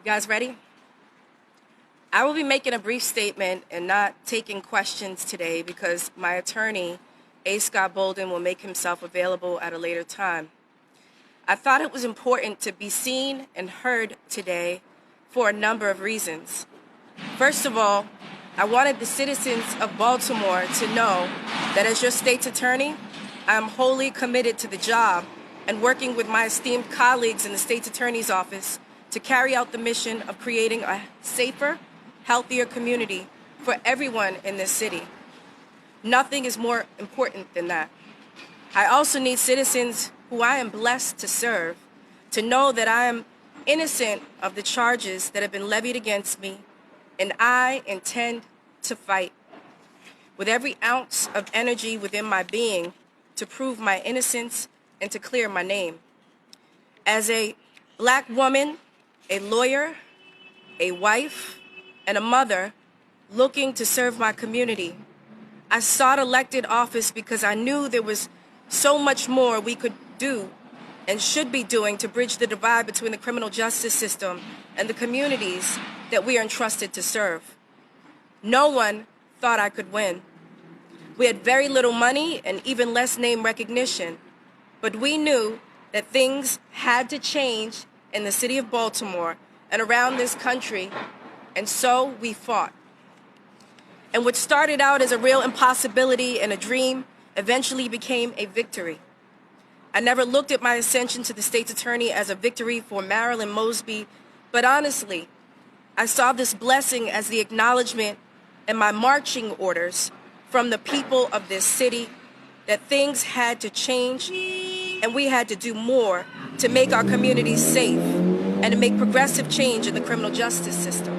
Guys, ready? I will be making a brief statement and not taking questions today because my attorney, A. Scott Bolden, will make himself available at a later time. I thought it was important to be seen and heard today for a number of reasons. First of all, I wanted the citizens of Baltimore to know that as your state's attorney, I am wholly committed to the job and working with my esteemed colleagues in the state's attorney's office to carry out the mission of creating a safer, healthier community for everyone in this city. Nothing is more important than that. I also need citizens who I am blessed to serve to know that I am innocent of the charges that have been levied against me, and I intend to fight with every ounce of energy within my being to prove my innocence and to clear my name. As a Black woman, a lawyer, a wife, and a mother looking to serve my community, I sought elected office because I knew there was so much more we could do and should be doing to bridge the divide between the criminal justice system and the communities that we are entrusted to serve. No one thought I could win. We had very little money and even less name recognition, but we knew that things had to change in the city of Baltimore and around this country, and so we fought. And what started out as a real impossibility and a dream eventually became a victory. I never looked at my ascension to the state's attorney as a victory for Marilyn Mosby, but honestly, I saw this blessing as the acknowledgement and my marching orders from the people of this city that things had to change and we had to do more to make our communities safe and to make progressive change in the criminal justice system.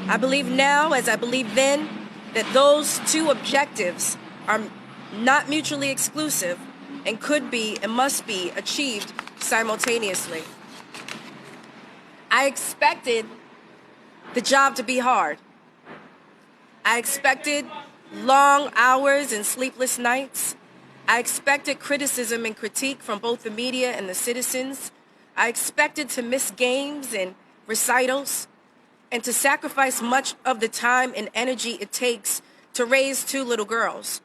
I believe now, as I believed then, that those two objectives are not mutually exclusive and could be and must be achieved simultaneously. I expected the job to be hard. I expected long hours and sleepless nights. I expected criticism and critique from both the media and the citizens. I expected to miss games and recitals and to sacrifice much of the time and energy it takes to raise two little girls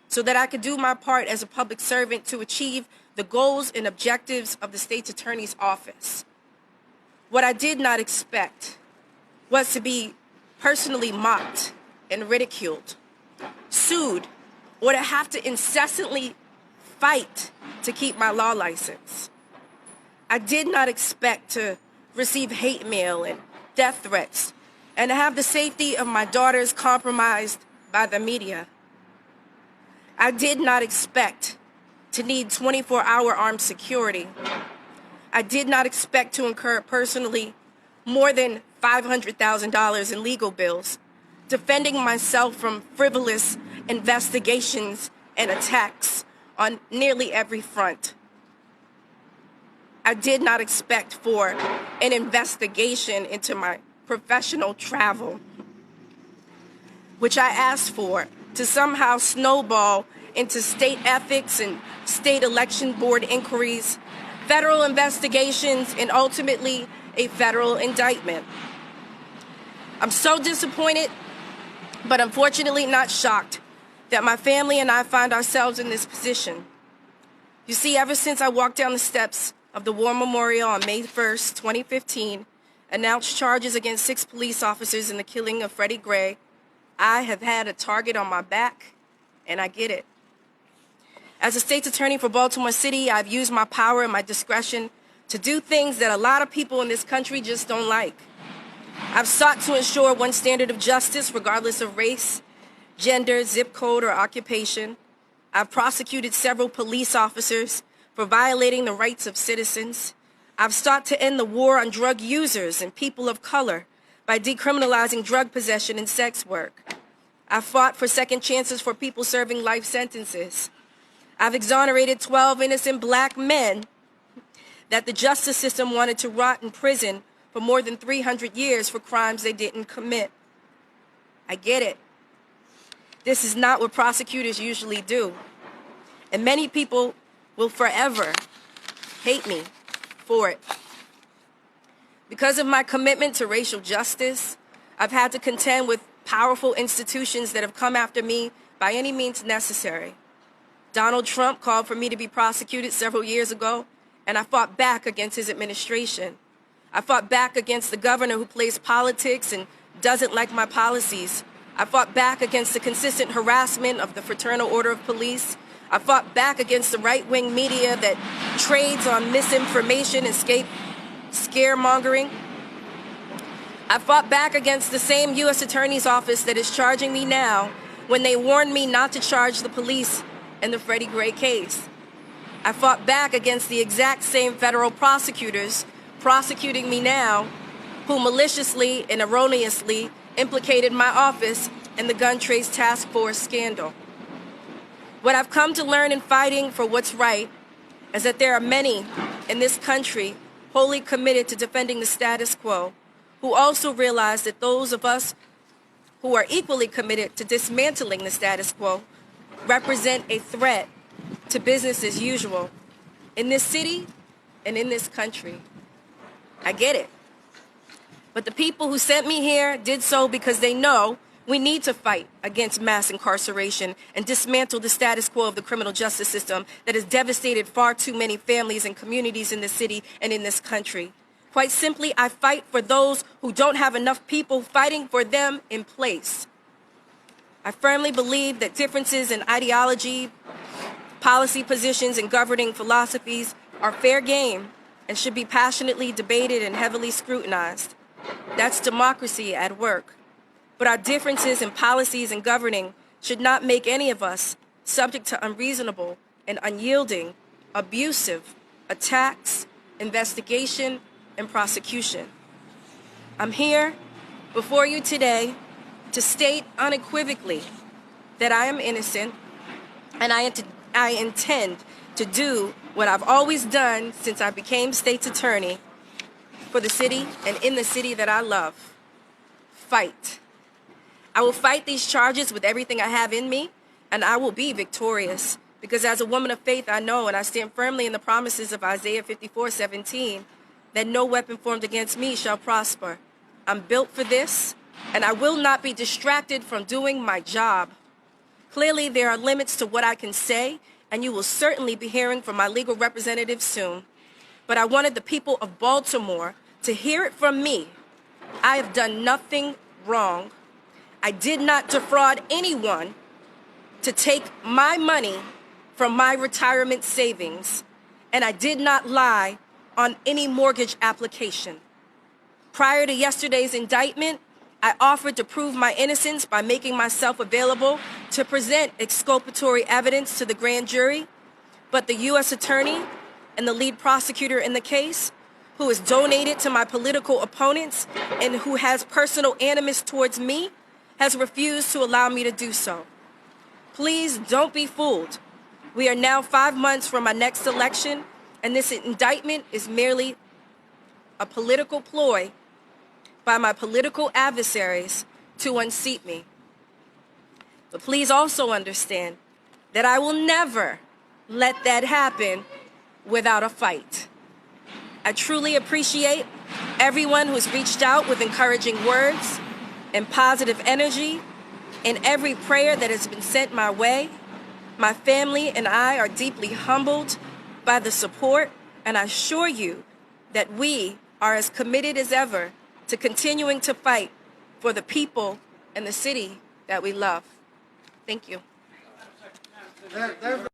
so that I could do my part as a public servant to achieve the goals and objectives of the state's attorney's office. What I did not expect was to be personally mocked and ridiculed, sued, or to have to incessantly fight to keep my law license. I did not expect to receive hate mail and death threats and to have the safety of my daughters compromised by the media. I did not expect to need 24-hour armed security. I did not expect to incur personally more than $500,000 in legal bills, defending myself from frivolous investigations and attacks on nearly every front. I did not expect for an investigation into my professional travel, which I asked for, to somehow snowball into state ethics and state election board inquiries, federal investigations, and ultimately a federal indictment. I'm so disappointed, but unfortunately not shocked, that my family and I find ourselves in this position. You see, ever since I walked down the steps of the War Memorial on May 1st, 2015, announced charges against 6 police officers in the killing of Freddie Gray, I have had a target on my back, and I get it. As a state's attorney for Baltimore City, I've used my power and my discretion to do things that a lot of people in this country just don't like. I've sought to ensure one standard of justice regardless of race, gender, zip code, or occupation. I've prosecuted several police officers for violating the rights of citizens. I've sought to end the war on drug users and people of color by decriminalizing drug possession and sex work. I've fought for second chances for people serving life sentences. I've exonerated 12 innocent Black men that the justice system wanted to rot in prison for more than 300 years for crimes they didn't commit. I get it. This is not what prosecutors usually do. And many people will forever hate me for it. Because of my commitment to racial justice, I've had to contend with powerful institutions that have come after me by any means necessary. Donald Trump called for me to be prosecuted several years ago, and I fought back against his administration. I fought back against the governor who plays politics and doesn't like my policies. I fought back against the consistent harassment of the Fraternal Order of Police. I fought back against the right-wing media that trades on misinformation and scaremongering. I fought back against the same U.S. Attorney's Office that is charging me now when they warned me not to charge the police in the Freddie Gray case. I fought back against the exact same federal prosecutors prosecuting me now who maliciously and erroneously implicated my office in the Gun Trace Task Force scandal. What I've come to learn in fighting for what's right is that there are many in this country wholly committed to defending the status quo, who also realize that those of us who are equally committed to dismantling the status quo represent a threat to business as usual in this city and in this country. I get it. But the people who sent me here did so because they know we need to fight against mass incarceration and dismantle the status quo of the criminal justice system that has devastated far too many families and communities in this city and in this country. Quite simply, I fight for those who don't have enough people fighting for them in place. I firmly believe that differences in ideology, policy positions, and governing philosophies are fair game and should be passionately debated and heavily scrutinized. That's democracy at work. But our differences in policies and governing should not make any of us subject to unreasonable and unyielding, abusive attacks, investigation, and prosecution. I'm here before you today to state unequivocally that I am innocent, and I intend to do what I've always done since I became state's attorney for the city and in the city that I love. Fight. I will fight these charges with everything I have in me, and I will be victorious. Because as a woman of faith, I know and I stand firmly in the promises of Isaiah 54:17, that no weapon formed against me shall prosper. I'm built for this, and I will not be distracted from doing my job. Clearly, there are limits to what I can say, and you will certainly be hearing from my legal representative soon. But I wanted the people of Baltimore to hear it from me. I have done nothing wrong. I did not defraud anyone to take my money from my retirement savings, and I did not lie on any mortgage application. Prior to yesterday's indictment, I offered to prove my innocence by making myself available to present exculpatory evidence to the grand jury, but the U.S. attorney and the lead prosecutor in the case, who is donated to my political opponents and who has personal animus towards me, has refused to allow me to do so. Please don't be fooled. We are now 5 months from my next election, and this indictment is merely a political ploy by my political adversaries to unseat me. But please also understand that I will never let that happen without a fight. I truly appreciate everyone who's reached out with encouraging words and positive energy, and every prayer that has been sent my way. My family and I are deeply humbled by the support, and I assure you that we are as committed as ever to continuing to fight for the people and the city that we love. Thank you.